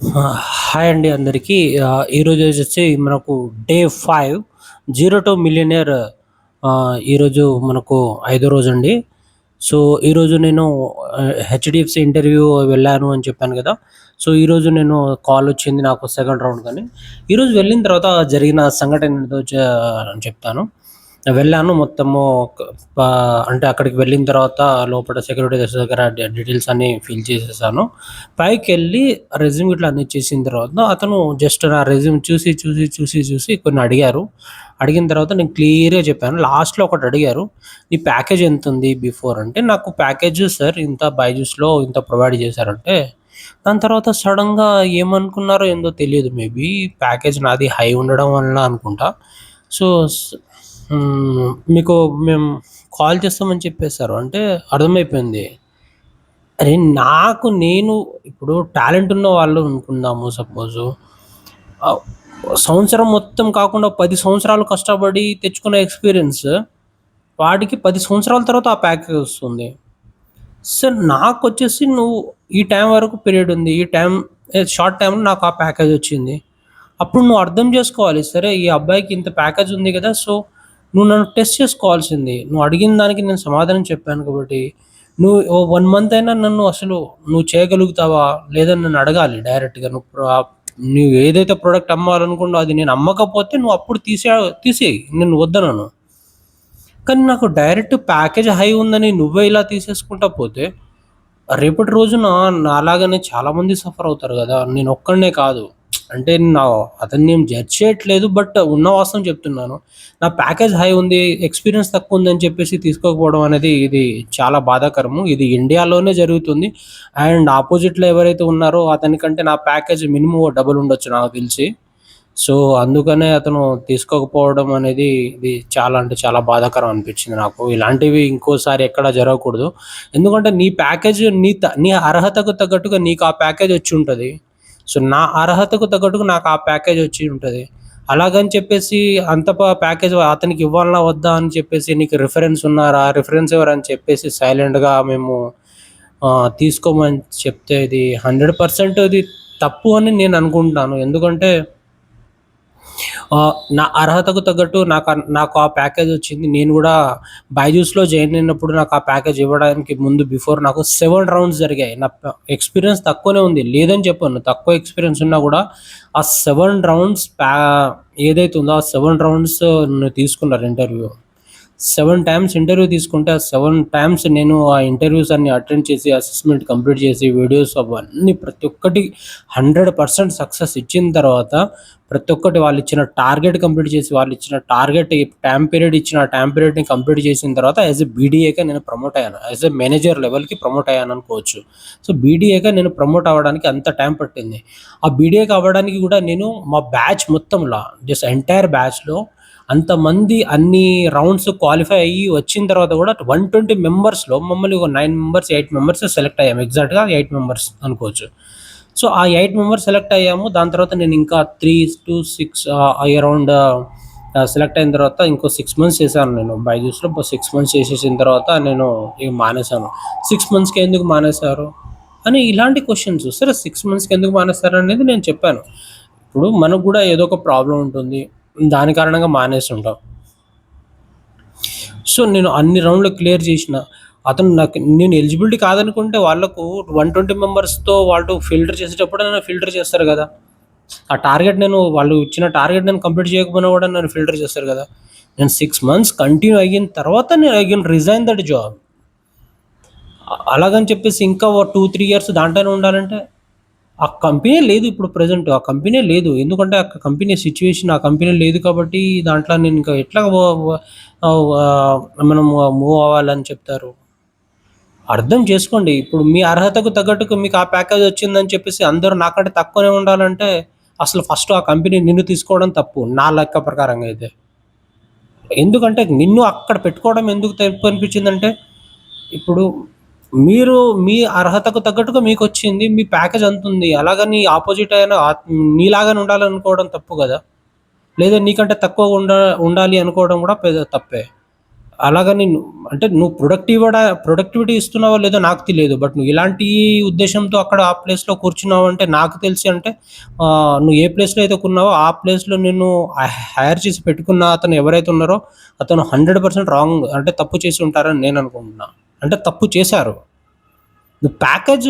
Hi అండి అందరికీ. ఈరోజు వచ్చేసి మనకు డే 5 జీరో టు మిలియనేర్. ఈరోజు మనకు ఐదో రోజండి. సో, ఈరోజు నేను హెచ్‌డిఎఫ్‌సి ఇంటర్వ్యూ వెళ్ళాను అని చెప్పాను గదా! సో, ఈరోజు నేను కాలొచ్చింది నాకు సెకండ్ రౌండ్ కని. ఈరోజు వెళ్ళిన తర్వాత జరిగిన సంఘటన ఏదో చెప్తాను. వెళ్ళాను మొత్తము క పా అంటే అక్కడికి వెళ్ళిన తర్వాత లోపల సెక్యూరిటీ దగ్గర డీటెయిల్స్ అన్నీ ఫిల్ చేసేసాను. పైకెళ్ళి రెజ్యూమ్ ఇట్లా అన్నీ ఇచ్చేసిన తర్వాత అతను జస్ట్ నా రెజ్యూమ్ చూసి కొన్ని అడిగారు. అడిగిన తర్వాత నేను క్లియర్‌గా చెప్పాను. లాస్ట్‌లో ఒకటి అడిగారు. "నీ ప్యాకేజ్ ఎంతుంది బిఫోర్" అంటే నాకు ప్యాకేజ్ సార్ ఇంత బైజూస్‌లో ఇంత ప్రొవైడ్ చేశారంటే, దాని తర్వాత సడెన్‌గా ఏమనుకున్నారో ఏందో తెలీదు. మేబీ ప్యాకేజ్ నాది హై ఉండడం వలన అనుకుంటా. సో, మీకు మేము కాల్ చేస్తామని చెప్పేసారు. అంటే అర్థమైపోయింది. అరే! నేను ఇప్పుడు టాలెంట్ ఉన్న వాళ్ళు అనుకుందాము సపోజు. ఆహ్, సంవత్సరం మొత్తం కాకుండా 10 సంవత్సరాలు కష్టపడి తెచ్చుకున్న ఎక్స్‌పీరియన్స్ వాడికి 10 సంవత్సరాల తర్వాత ఆ ప్యాకేజ్ వస్తుంది. సార్ నాకొచ్చేసి నువ్వు ఈ టైం వరకు పీరియడ్ ఉంది. ఈ టైం షార్ట్ టైమ్‌లో నాకు ఆ ప్యాకేజ్ వచ్చింది. అప్పుడు నువ్వు అర్థం చేసుకోవాలి. సరే ఈ అబ్బాయికి ఇంత ప్యాకేజ్ ఉంది కదా! సో, నువ్వు నన్ను టెస్ట్ చేసుకోవాల్సింది. నువ్వు అడిగిన దానికి నేను సమాధానం చెప్పాను కాబట్టి, నువ్వు 1 మంత్ అయినా నన్ను అసలు నువ్వు చేయగలుగుతావా? లేదా నన్ను అడగాలి డైరెక్ట్‌గా. నువ్వు ఏదైతే ప్రొడక్ట్ అమ్మాలనుకున్నావో అది నేను అమ్మకపోతే నువ్వు అప్పుడు తీసేయి. నేను వద్దనను. కానీ నాకు డైరెక్ట్ ప్యాకేజ్ హై ఉందని నువ్వే ఇలా తీసేసుకుంటా పోతే, రేపటి రోజున నాలాగానే చాలామంది సఫర్ అవుతారు గదా! నేనొక్కడినే కాదు. అంటే అతన్ని నేను జడ్జ్ చేయట్లేదు. బట్ ఉన్న వాస్తవం చెప్తున్నాను. నా ప్యాకేజ్ హై ఉంది, ఎక్స్‌పీరియన్స్ తక్కువుందని చెప్పేసి తీసుకోకపోవడం అనేది ఇది చాలా బాధాకరము. ఇది ఇండియాలోనే జరుగుతుంది. అండ్ అపోజిట్‌లో ఎవరైతే ఉన్నారో అతనికంటే నా ప్యాకేజ్ మినిమమ్ డబుల్ ఉండొచ్చు నాకు తెలిసి. సో, అందుకనే అతను తీసుకోకపోవడం అనేది ఇది చాలా అంటే చాలా బాధాకరం అనిపించింది నాకు. ఇలాంటివి ఇంకోసారి ఎక్కడ జరగకూడదు. ఎందుకంటే నీ ప్యాకేజ్ నీ అర్హతకు తగ్గట్టుగా నీకు ఆ ప్యాకేజ్ వచ్చుంటది. సో, నా అర్హతకు తగ్గట్టుగా నాకు ఆ ప్యాకేజ్ వచ్చి ఉంటది. అలాగని చెప్పేసి అంత ప్యాకేజ్ అతనికి ఇవ్వాలనా వద్దా అని చెప్పేసి నీకు రిఫరెన్స్ ఉన్నారా? రిఫరెన్స్ ఎవరని చెప్పేసి సైలెంట్‌గా మేము తీసుకోమని చెప్తే ఇది 100% ఇది తప్పు అని నేను అనుకుంటున్నాను. ఎందుకంటే నా అర్హతకు తగ్గట్టు నాకు ఆ ప్యాకేజొచ్చింది. నేను గూడా బైజూస్‌లో జాయిన్ అయినప్పుడు నాకు ఆ ప్యాకేజ్ ఇవ్వడానికి ముందు బిఫోర్ నాకు 7 రౌండ్స్ జరిగాయి. నా ఎక్స్‌పీరియన్స్ తక్కువనే ఉంది. లేదని చెప్పను. తక్కువ ఎక్స్‌పీరియన్స్ ఉన్నా గూడా ఆ 7 రౌండ్స్ ఏదైతే ఉందో ఆ 7 రౌండ్స్ నన్ను తీసుకున్నారు ఇంటర్వ్యూ. 7 టైమ్స్ ఇంటర్వ్యూ తీసుకుంటే, ఆ 7 టైమ్స్ నేను ఆ ఇంటర్వ్యూస్ అన్నీ అటెండ్ చేసి, అసెస్‌మెంట్ కంప్లీట్ చేసి, వీడియోస్ అవన్నీ ప్రతి ఒక్కటి 100% సక్సెస్ ఇచ్చిన తర్వాత, ప్రతి ఒక్కటి వాళ్ళిచ్చిన టార్గెట్ కంప్లీట్ చేసి, వాళ్ళిచ్చిన టార్గెట్ టైమ్ పీరియడ్ ఇచ్చిన ఆ టైమ్ పీరియడ్‌ని కంప్లీట్ చేసిన తర్వాత యాస్ ఎ బీడీఏగా నేను ప్రమోట్ అయ్యాను. యాస్ ఎ మేనేజర్ లెవెల్‌కి ప్రమోట్ అయ్యాననుకోవచ్చు. సో, బీడీఏగా నేను ప్రమోట్ అవ్వడానికి అంత టైం పట్టింది. ఆ బీడీఏగా అవ్వడానికి కూడా నేను మా బ్యాచ్ మొత్తంలో జస్ట్ ఎంటైర్ బ్యాచ్‌లో అంతమంది అన్ని రౌండ్స్ క్వాలిఫై అయ్యి వచ్చిన తర్వాత కూడా 120 మెంబర్స్‌లో మమ్మల్ని ఒక 9 మెంబర్స్, 8 మెంబర్స్ సెలెక్ట్ అయ్యాము. ఎగ్జాక్ట్‌గా 8 మెంబర్స్ అనుకోవచ్చు. సో, ఆ 8 మెంబర్స్ సెలెక్ట్ అయ్యాము. దాని తర్వాత నేను ఇంకా 3-6 అరౌండ్ సెలెక్ట్ అయిన తర్వాత ఇంకో 6 మంత్స్ చేశాను నేను బైజూస్‌లో. 6 మంత్స్ చేసేసిన తర్వాత నేను ఇగ మానేశాను. 6 మంత్స్‌కి ఎందుకు మానేశారు? అని ఇలాంటి క్వెషన్స్. సరే 6 మంత్స్‌కి ఎందుకు మానేశారనేది నేను చెప్పాను. ఇప్పుడు మనకు గూడా ఏదో ఒక ప్రాబ్లమ్ ఉంటుంది. దాని కారణంగా మానేసుంటాం. సో, నేను అన్ని రౌండ్‌లు క్లియర్ చేషిన. నేను ఎలిజిబిలిటీ కాదనుకుంటే వాళ్ళకు 120 మెంబర్స్‌తో వాళ్ళు ఫిల్టర్ చేసేటప్పుడు నన్ను ఫిల్టర్ చేస్తారు గదా! ఆ టార్గెట్ వాళ్ళు ఇచ్చిన టార్గెట్ నేను కంప్లీట్ చేయకపోయినా గూడా నన్ను ఫిల్టర్ చేస్తారు గదా! నేను 6 మంత్స్ కంటిన్యూ అయిన తర్వాత I can resign that job. అలాగని చెప్పేసి ఇంకా ఓ 2, 3 ఇయర్స్ దాంట్లోనే ఉండాలంటే ఆ కంపెనీ లేదు ఇప్పుడు ప్రెజెంట్. ఆ కంపెనీ లేదు. ఎందుకంటే ఆ కంపెనీ సిట్యుయేషన్ ఆ కంపెనీ లేదు కాబట్టి దాంట్లో నేను ఇంకా ఎట్లా వ వ మనం మూవ్ అవ్వాలని చెప్తారు. అర్థం చేసుకోండి. ఇప్పుడు మీ అర్హతకు తగ్గట్టుగా మీకు ఆ ప్యాకేజ్ వచ్చిందని చెప్పేసి అందరూ నాకంటే తక్కువనే ఉండాలంటే అసలు ఫస్ట్ ఆ కంపెనీ నిన్ను తీసుకోవడం తప్పు. నా లెక్క ప్రకారంగా అయితే. ఎందుకంటే నిన్ను అక్కడ పెట్టుకోవడం ఎందుకు తప్పు అనిపించిందంటే ఇప్పుడు మీరు మీ అర్హతకు తగ్గట్టుగా మీకొచ్చింది. మీ ప్యాకేజ్ అంతుంది. అలాగని అపోజిట్ అయిన నీలాగానే ఉండాలనుకోవడం తప్పు గదా! లేదా నీకంటే తక్కువగా ఉండాలి అనుకోవడం గూడా తప్పే. అలాగని అంటే నువ్వు ప్రొడక్టివిటీ ఇస్తున్నావో లేదో నాకు తెలియదు. బట్ నువ్వు ఇలాంటి ఉద్దేశ్యంతో అక్కడ ఆ ప్లేస్‌లో కూర్చున్నావంటే నాకు తెలిసి అంటే నువ్వు ఏ ప్లేస్‌లో అయితే కొన్నావో ఆ ప్లేస్‌లో నిన్ను హైర్ చేసి పెట్టుకున్న అతను ఎవరైతే ఉన్నారో అతను 100% రాంగ్ అంటే తప్పు చేసి ఉంటారని నేను అనుకుంటున్నా. అంటే తప్పు చేశారు. నువ్వు ప్యాకేజ్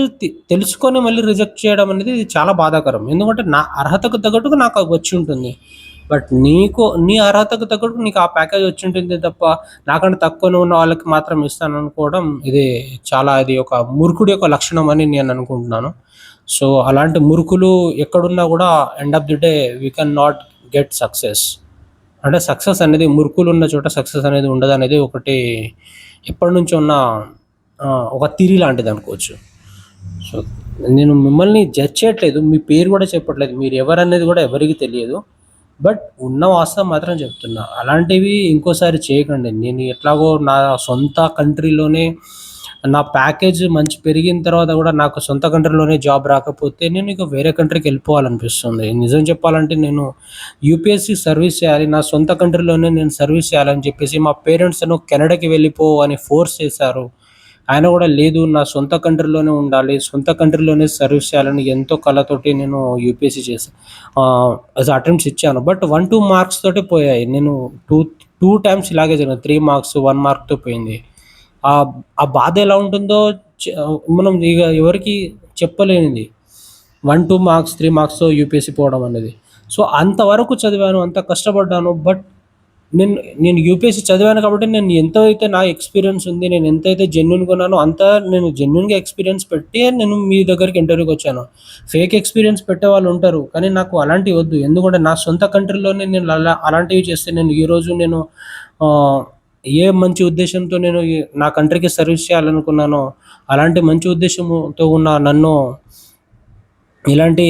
తెలుసుకొని మళ్ళీ రిజెక్ట్ చేయడం అనేది ఇది చాలా బాధాకరం. ఎందుకంటే నా అర్హతకు తగ్గట్టుగా నాకు అది వచ్చి ఉంటుంది. బట్ నీ అర్హతకు తగ్గట్టు నీకు ఆ ప్యాకేజ్ వచ్చి ఉంటుంది తప్ప, నాకంటే తక్కువనే ఉన్న వాళ్ళకి మాత్రం ఇస్తాననుకోవడం ఇది ఒక మూర్ఖుడి యొక్క లక్షణం అని నేను అనుకుంటున్నాను. సో, అలాంటి మూర్ఖులు ఎక్కడున్నా గూడా end of the day we can not get success. అంటే సక్సెస్ అనేది మూర్ఖులున్న చోట సక్సెస్ అనేది ఉండదనేది ఒకటి ఎప్పటినుంచో ఉన్న ఒక థియరీ లాంటిదనుకోవచ్చు. సో, నేను మిమ్మల్ని జడ్జ్ చేయట్లేదు. మీ పేరు గూడా చెప్పట్లేదు. మీరెవరనేది గూడా ఎవరికీ తెలియదు. బట్ ఉన్న వాస్తవం మాత్రం చెప్తున్నా. అలాంటివి ఇంకోసారి చేయకండి. నేను ఎట్లాగో నా సొంత కంట్రీలోనే నా ప్యాకేజ్ మంచి పెరిగిన తర్వాత గూడా నాకు సొంత కంట్రీలోనే జాబ్ రాకపోతే నేను ఇక వేరే కంట్రీకెళ్ళిపోవాలనిపిస్తుంది. నిజం చెప్పాలంటే నేను యూపీఎస్‌సి సర్వీస్ చేయాలి. నా సొంత కంట్రీలోనే నేను సర్వీస్ చేయాలని చెప్పేసి మా పేరెంట్స్ కెనడాకి వెళ్ళిపో అని ఫోర్స్ చేశారు. ఆయన గూడా లేదు నా సొంత కంట్రీలోనే ఉండాలి. సొంత కంట్రీలోనే సర్వీస్ చేయాలని ఎంతో కలతోటి నేను యూపీఎస్‌సి చేశా. అటెంప్ట్స్ ఇచ్చాను. బట్ 1, 2 మార్క్స్ తోటే పోయాయి. నేను 2 టైమ్స్ ఇలాగే జరిగింది. 3 మార్క్స్, 1 మార్క్‌తో పోయింది. ఆ బాధ ఎలా ఉంటుందో చె మనం ఇగ ఎవరికీ చెప్పలేనిది. 1, 2 మార్క్స్, 3 మార్క్స్‌తో యూపీఎస్‌సి పోవడం అనేది. సో, అంతవరకు చదివాను, అంత కష్టపడ్డాను. బట్ నేను నేను యూపీఎస్‌సి చదివాను కాబట్టి నేను ఎంతో అయితే నా ఎక్స్‌పీరియన్స్ ఉంది. నేను ఎంతైతే జెన్యూన్‌గా ఉన్నానో నేను జెన్యూన్‌గా ఎక్స్‌పీరియన్స్ పెట్టే నేను మీ దగ్గరికి ఇంటర్వ్యూకొచ్చాను. Fake experience పెట్టేవాళ్ళుంటారు. కానీ నాకు అలాంటివి వద్దు. ఎందుకంటే నా సొంత కంట్రీలోనే నేను అలాంటివి చేస్తే నేను ఆహ్, ఏ మంచి ఉద్దేశ్యంతో నా కంట్రీకి సర్వీస్ చేయాలనుకున్నానో, అలాంటి మంచి ఉద్దేశ్యంతో ఉన్న నన్ను ఇలాంటి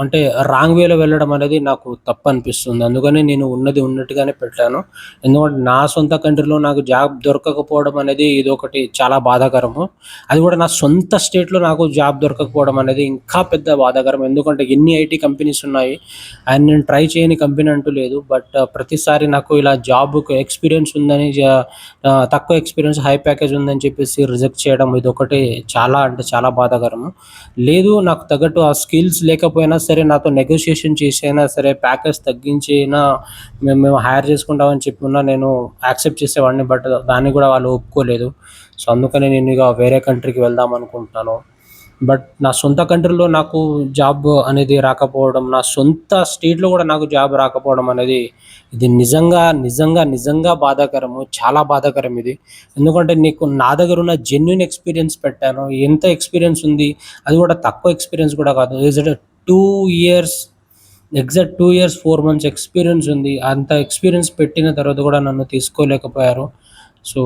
అంటే రాంగ్ వేలో వెళ్ళడం అనేది నాకు తప్పనిపిస్తుంది. అందుకని నేను ఉన్నది ఉన్నట్టుగానే పెట్టాను. ఎందుకంటే నా సొంత కంట్రీలో నాకు జాబ్ దొరకకపోవడం అనేది ఇదొకటి చాలా బాధాకరము. అది కూడా నా సొంత స్టేట్‌లో నాకు జాబ్ దొరకకపోవడం అనేది ఇంకా పెద్ద బాధాకరం. ఎందుకంటే ఎన్ని ఐటీ కంపెనీస్ ఉన్నాయి. అండ్ నేను ట్రై చేయని కంపెనీ అంటూ లేదు. బట్ ప్రతిసారి నాకు ఇలా జాబ్‌కి ఎక్స్‌పీరియన్స్ ఉందని తక్కువ ఎక్స్‌పీరియన్స్ హై ప్యాకేజ్ ఉందని చెప్పేసి రిజెక్ట్ చేయడం ఇదొకటి చాలా అంటే చాలా బాధాకరము. లేదు నాకు తగ్గట్టు ఆ స్కిల్స్ లేకపోయినా సరే నాతో నెగోషియేషన్ చేసి అయినా సరే ప్యాకేజ్ తగ్గించి అయినా మేము హైర్ చేసుకుంటామని చెప్పినా నేను యాక్సెప్ట్ చేసేవాడిని. బట్ దాన్ని కూడా వాళ్ళు ఒప్పుకోలేదు. సో, అందుకని నేను ఇక వేరే కంట్రీకి వెళ్దాం అనుకుంటున్నాను. బట్ నా సొంత కంట్రీలో నాకు జాబ్ అనేది రాకపోవడం, నా సొంత స్టేట్‌లో కూడా నాకు జాబ్ రాకపోవడం అనేది ఇది నిజంగా బాధాకరము. చాలా బాధాకరం ఇది. ఎందుకంటే నా దగ్గరున్న జెన్యూన్ ఎక్స్‌పీరియన్స్ పెట్టాను. ఎంత ఎక్స్‌పీరియన్స్ ఉంది, అది కూడా తక్కువ ఎక్స్‌పీరియన్స్ కూడా కాదు. Is it 2 years exact 2 years, 4 months experience ఉంది. అంత ఎక్స్‌పీరియన్స్ పెట్టిన తర్వాత కూడా నన్ను తీసుకోలేకపోయారు. సో,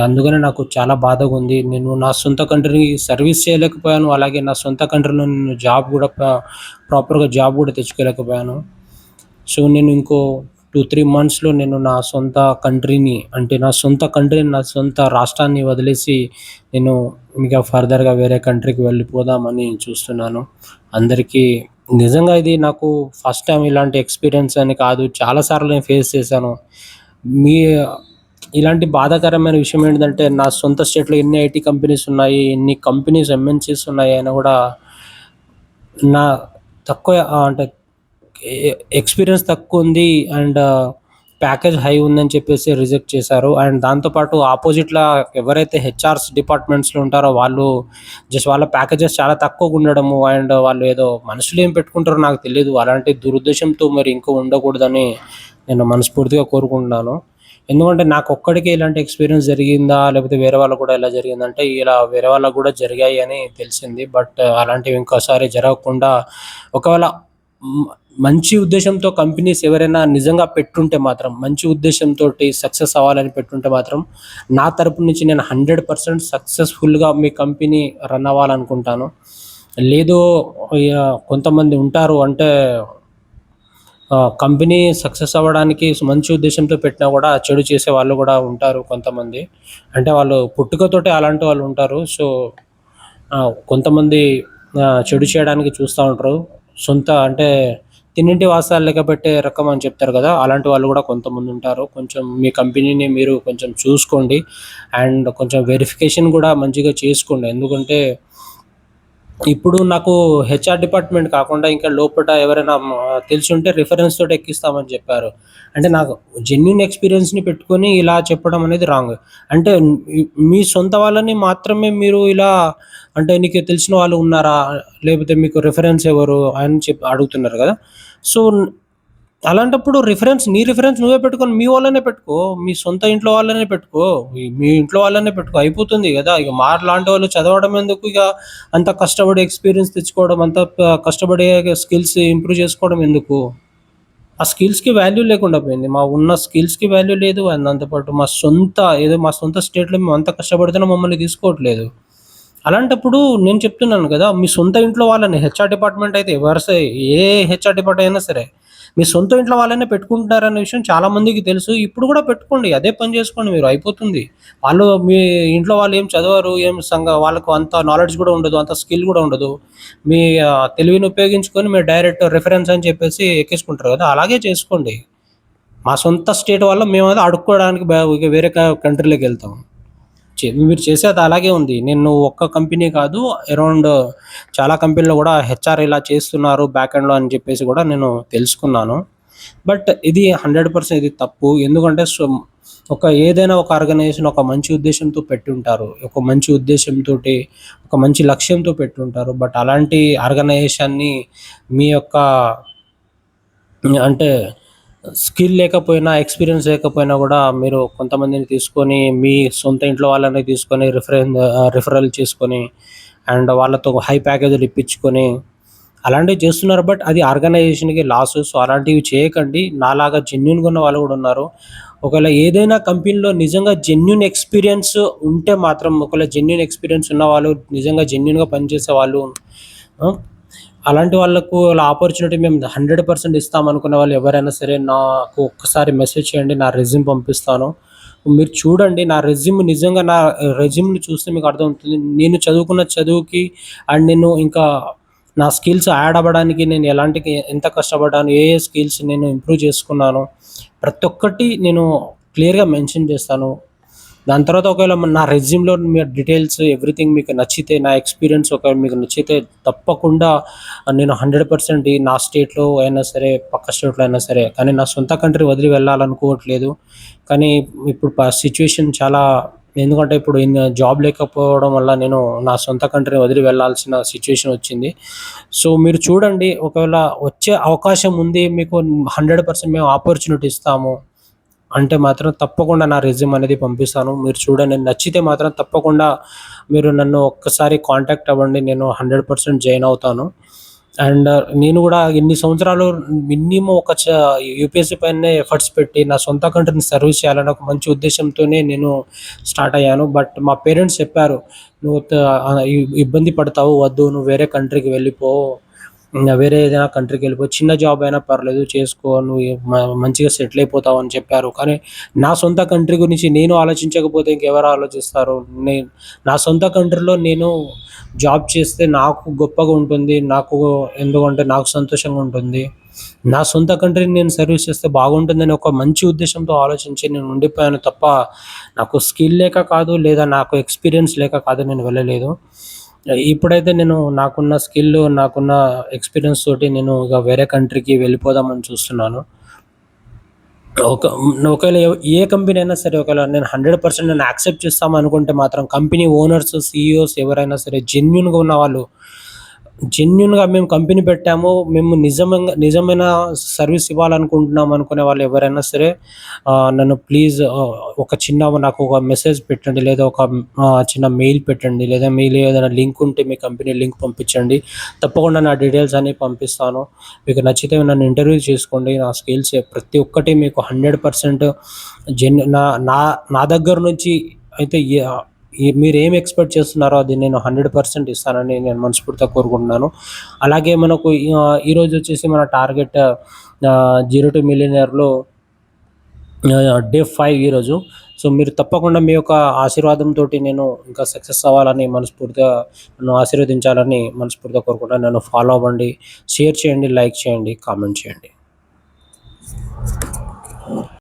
అందుకనే నాకు చాలా బాధగుంది. నేను నా సొంత కంట్రీకి సర్వీస్ చేయలేకపోయాను. అలాగే నా సొంత కంట్రీలో నేను జాబ్ గూడా ప్రాపర్‌గా జాబ్ గూడా తెచ్చుకోలేకపోయాను. సో, నేను ఇంకో 2, 3 మంత్స్‌లో నేను నా సొంత కంట్రీని అంటే నా సొంత రాష్ట్రాన్ని వదిలేసి నేను ఇంకా ఫర్దర్‌గా వేరే కంట్రీకి వెళ్ళిపోదామని చూస్తున్నాను. అందరికీ నిజంగా ఇది నాకు ఫస్ట్ టైమ్ ఇలాంటి ఎక్స్‌పీరియన్స్ అని కాదు. చాలా సార్లు నేను ఫేస్ చేశాను. మీ ఇలాంటి బాధాకరమైన విషయం ఏంటిదంటే, నా సొంత స్టేట్‌లో ఎన్ని ఐటీ కంపెనీస్ ఉన్నాయి, ఎన్ని కంపెనీస్ ఎంఎన్‌సీస్ ఉన్నాయి అయినా గూడా నా తక్కువ అంటే ఎక్స్‌పీరియన్స్ తక్కువుంది అండ్ ప్యాకేజ్ హై ఉందని చెప్పేసి రిజెక్ట్ చేశారు. అండ్ దాంతో పాటు అపోజిట్‌లా ఎవరైతే హెచ్ఆర్స్ డిపార్ట్మెంట్స్‌లో ఉంటారో వాళ్ళు జస్ట్ వాళ్ళ ప్యాకేజెస్ చాలా తక్కువగుండడము అండ్ వాళ్ళు ఏదో మనసులో ఏం పెట్టుకుంటారో నాకు తెలీదు. అలాంటి దురుద్దేశంతో మరి ఇంకా ఉండకూడదని నేను మనస్ఫూర్తిగా కోరుకుంటున్నాను. ఎందుకంటే నాకొక్కడికే ఇలాంటి ఎక్స్‌పీరియన్స్ జరిగిందా? లేకపోతే వేరే వాళ్ళకి కూడా ఇలా జరిగిందంటే, ఇలా వేరే వాళ్ళకి గూడా జరిగాయి అని తెలిసింది. బట్ అలాంటివి ఇంకోసారి జరగకుండా ఒకవేళ హ్మ్. మంచి ఉద్దేశ్యంతో కంపెనీస్ ఎవరైనా నిజంగా పెట్టుంటే మాత్రం, మంచి ఉద్దేశ్యంతోటి సక్సెస్ అవ్వాలని పెట్టుంటే మాత్రం, నా తరపు నుంచి నేను 100% సక్సెస్‌ఫుల్‌గా మీ కంపెనీ రన్ అవ్వాలనుకుంటాను. లేదు ఇగ కొంతమంది ఉంటారు అంటే కంపెనీ సక్సెస్ అవ్వడానికి మంచి ఉద్దేశ్యంతో పెట్టినా గూడా చెడు చేసే వాళ్ళు గూడా ఉంటారు కొంతమంది. అంటే వాళ్ళు పుట్టుకతోటే అలాంటి వాళ్ళు ఉంటారు. సో, కొంతమంది చెడు చేయడానికి చూస్తా ఉంటారు. సొంత అంటే తిన్నింటి వాసాలు లెక్కపెట్టే రకం అని చెప్తారు కదా! అలాంటి వాళ్ళు గూడా కొంతమందుంటారు. కొంచెం మీ కంపెనీని మీరు కొంచెం చూసుకోండి. అండ్ కొంచెం వెరిఫికేషన్ గూడా మంచిగా చేసుకోండి. ఎందుకంటే ఇప్పుడు నాకు హెచ్ఆర్ డిపార్ట్‌మెంట్ కాకుండా ఇంకా లోపట ఎవరైనా తెలిసుంటే రిఫరెన్స్ తోటి ఎక్కిస్తామని చెప్పారు. అంటే నాకు జెన్యూన్ ఎక్స్‌పీరియన్స్‌ని పెట్టుకొని ఇలా చెప్పడం అనేది రాంగ్. అంటే మీ సొంత వాళ్ళని మాత్రమే మీరు ఇలా అంటే నీకు తెలిసిన వాళ్ళు ఉన్నారా? లేకపోతే మీకు రిఫరెన్స్ ఎవరు? అని అడుగుతున్నారు గదా! సో అలాంటప్పుడు నీ రిఫరెన్స్ నువ్వే పెట్టుకొని మీ వాళ్ళనే పెట్టుకో. మీ సొంత ఇంట్లో వాళ్ళనే పెట్టుకో. మీ ఇంట్లో వాళ్ళనే పెట్టుకో అయిపోతుంది గదా! ఇగ మాలాంటి వాళ్ళు చదవడం ఎందుకు ఇగ అంత కష్టపడి ఎక్స్‌పీరియన్స్ తెచ్చుకోవడం, అంత కష్టపడి స్కిల్స్ ఇంప్రూవ్ చేసుకోవడం ఎందుకు? ఆ స్కిల్స్‌కి వాల్యూ లేకుండా పోయింది. ఉన్న స్కిల్స్‌కి వాల్యూ లేదు. అండ్ దాంతో పాటు మా సొంత స్టేట్‌లో మేము అంత కష్టపడితేనే మమ్మల్ని తీసుకోవట్లేదు. అలాంటప్పుడు నేను చెప్తున్నాను గదా! మీ సొంత ఇంట్లో వాళ్ళని హెచ్ఆర్ డిపార్ట్‌మెంట్ అయితే ఏ హెచ్ఆర్ డిపార్ట్ అయినా సరే, మీ సొంత ఇంట్లో వాళ్ళనే పెట్టుకుంటున్నారన్న విషయం చాలా మందికి తెలుసు. ఇప్పుడు గూడా పెట్టుకోండి. అదే పని జేసుకోండి మీరు అయిపోతుంది. మీ ఇంట్లో వాళ్ళు ఏం చదవరు, వాళ్ళకు అంత నాలెడ్జ్ గూడా ఉండదు. అంత స్కిల్ గూడా ఉండదు. మీ తెలివిని ఉపయోగించుకొని మీరు డైరెక్ట్ రిఫరెన్స్ అని చెప్పేసి ఎక్కించుకుంటారు గదా! అలాగే చేసుకోండి. మా సొంత స్టేట్ వాళ్ళు మేమేదో అడుక్కోవడానికి ఇక వేరే కంట్రీలోకెళ్తాం. మీరు చేసేది అలాగే ఉంది. నేను ఒక్క కంపెనీ కాదు, అరౌండ్ చాలా కంపెనీలో గూడా హెచ్ఆర్ ఇలా చేస్తున్నారు బ్యాక్ ఎండ్‌లో అని జెప్పేసి గూడా నేను తెలుసుకున్నాను. బట్ ఇది 100% ఇది తప్పు. ఎందుకంటే ఏదైనా ఒక ఆర్గనైజేషన్ ఒక మంచి ఉద్దేశ్యంతో పెట్టుంటారు. ఒక మంచి ఉద్దేశ్యంతోటి, ఒక మంచి లక్ష్యంతో పెట్టుంటారు. బట్ అలాంటి ఆర్గనైజేషన్‌ని మీ యొక్క అంటే స్కిల్ లేకపోయినా, ఎక్స్‌పీరియన్స్ లేకపోయినా గూడా మీరు కొంతమందిని తీసుకొని, మీ సొంత ఇంట్లో వాళ్ళని తీసుకొని రిఫరల్ చేసుకొని, అండ్ వాళ్ళతో హై ప్యాకేజులు ఇప్పించుకొని, అలాంటివి చేస్తున్నారు. బట్ అది ఆర్గనైజేషన్‌కి లాసు. సో, అలాంటివి చేయకండి. నాలాగా జెన్యూన్‌గా ఉన్న వాళ్ళు గూడా ఉన్నారు. ఒకవేళ ఏదైనా కంపెనీలో నిజంగా జెన్యూన్ ఎక్స్‌పీరియన్స్ ఉంటే మాత్రం ఒకవేళ జెన్యూన్ ఎక్స్‌పీరియన్స్ ఉన్నవాళ్ళు, నిజంగా జెన్యూన్‌గా పనిచేసే వాళ్ళు ఆ! అలాంటి వాళ్ళకు అలా ఆపర్చునిటీ మేము 100% ఇస్తామనుకునే వాళ్ళు ఎవరైనా సరే నాకు ఒక్కసారి మెసేజ్ చేయండి. నా రెజ్యూమ్ పంపిస్తాను. మీరు చూడండి నా రెజ్యూమ్ నిజంగా నా రెజ్యూమ్‌ని చూస్తే మీకు అర్థమవుతుంది. నేను చదువుకున్న చదువుకి అండ్ నేను ఇంకా నా స్కిల్స్ యాడ్ అవ్వడానికి నేను ఎంత కష్టపడ్డాను, ఏ స్కిల్స్ నేను ఇంప్రూవ్ చేసుకున్నాను. ప్రతి ఒక్కటి నేను క్లియర్‌గా మెన్షన్ చేస్తాను. దాని తర్వాత ఒకవేళ నా రెజ్యూమ్‌లో మీ డీటెయిల్స్ ఎవ్రీథింగ్ మీకు నచ్చితే, నా ఎక్స్‌పీరియన్స్ ఒకవేళ మీకు నచ్చితే తప్పకుండా నేను 100% నా స్టేట్‌లో అయినా సరే, పక్క స్టేట్‌లో అయినా సరే, కానీ నా సొంత కంట్రీ వదిలి వెళ్ళాలనుకోవట్లేదు. కానీ ఇప్పుడు సిట్యుయేషన్ చాలా ఎందుకంటే ఇప్పుడు జాబ్ లేకపోవడం వల్ల నేను నా సొంత కంట్రీ వదిలి వెళ్ళాల్సిన సిట్యుయేషన్ వచ్చింది. సో, మీరు చూడండి ఒకవేళ వచ్చే అవకాశం ఉంది మీకు 100% మేము ఆపర్చునిటీ ఇస్తాము. అంటే మాత్రం తప్పకుండా నా రెజ్యూమ్ అనేది పంపిస్తాను. మీరు చూడండి. నచ్చితే మాత్రం తప్పకుండా మీరు నన్ను ఒక్కసారి కాంటాక్ట్ అవ్వండి. నేను 100% జాయిన్ అవుతాను. అండ్ నేను గూడా ఇన్ని సంవత్సరాలు మినిమమ్ యూపీఎస్‌సీ పైనే ఎఫర్ట్స్ పెట్టి నా సొంత కంట్రీని సర్వీస్ చేయాలని ఒక మంచి ఉద్దేశ్యంతోనే నేను స్టార్ట్ అయ్యాను. బట్ మా పేరెంట్స్ చెప్పారు, "నువ్వు ఇబ్బంది పడతావు. వద్దు నువ్వు వేరే కంట్రీకి వెళ్ళిపో. వేరే ఏదైనా కంట్రీకెళ్ళిపో. చిన్న జాబ్ అయినా పర్లేదు చేసుకో. నువ్వు మంచిగా సెటిల్ అయిపోతావు" అని చెప్పారు. కానీ నా సొంత కంట్రీ గురించి నేను ఆలోచించకపోతే ఇంకెవరు ఆలోచిస్తారు? నా సొంత కంట్రీలో నేను జాబ్ చేస్తే నాకు గొప్పగా ఉంటుంది. ఎందుకంటే నాకు సంతోషంగా ఉంటుంది. నా సొంత కంట్రీని నేను సర్వీస్ చేస్తే బాగుంటుందని ఒక మంచి ఉద్దేశ్యంతో ఆలోచించి నేను ఉండిపోయాను తప్ప, నాకు స్కిల్ లేక కాదు, లేదా నాకు ఎక్స్‌పీరియన్స్ లేక కాదు నేను వెళ్ళలేదు. ఇప్పుడైతే నేను నాకున్న స్కిల్, నాకున్న ఎక్స్‌పీరియన్స్ తోటి నేను ఇక వేరే కంట్రీకి వెళ్ళిపోదామని చూస్తున్నాను. ఒకవేళ ఏ కంపెనీ అయినా సరే ఒకవేళ నేను 100% నేను యాక్సెప్ట్ చేస్తామనుకుంటే మాత్రం కంపెనీ ఓనర్స్, సీఈఓస్ ఎవరైనా సరే జెన్యూన్‌గా ఉన్నవాళ్ళు మేము కంపెనీ పెట్టాము. మేము నిజమైన సర్విస్ ఇవ్వాలనుకుంటున్నాం అనుకునే వాళ్ళు ఎవరైనా సరే నన్ను ప్లీజ్ నాకు ఒక మెసేజ్ పెట్టండి. లేదా ఒక చిన్న మెయిల్ పెట్టండి. లేదా మెయిల్ ఏదైనా లింక్ ఉంటే మీ కంపెనీ లింక్ పంపించండి. తప్పకుండా నా డీటెయిల్స్ అన్నీ పంపిస్తాను. మీకు నచ్చితే నన్ను ఇంటర్వ్యూ చేసుకోండి. నా స్కిల్స్ ప్రతి ఒక్కటి మీకు 100% జెన్ నా నా నా దగ్గర నుంచి అయితే మీరేం ఎక్స్‌పెక్ట్ చేస్తున్నారో అది నేను 100% ఇస్తానని నేను మనస్ఫూర్తిగా కోరుకుంటున్నాను. అలాగే మనకు ఈరోజొచ్చేసి మన టార్గెట్ 0 టు మిలియనీర్‌లో డే 5 ఈరోజు. సో, మీరు తప్పకుండా మీ యొక్క ఆశీర్వాదంతోటి నేను ఇంకా సక్సెస్ అవ్వాలని మనస్ఫూర్తిగా నన్ను ఆశీర్వదించాలని మనస్ఫూర్తిగా కోరుకుంటున్నాను. నన్ను ఫాలో అవ్వండి, షేర్ చేయండి, లైక్ చేయండి, కామెంట్ చేయండి.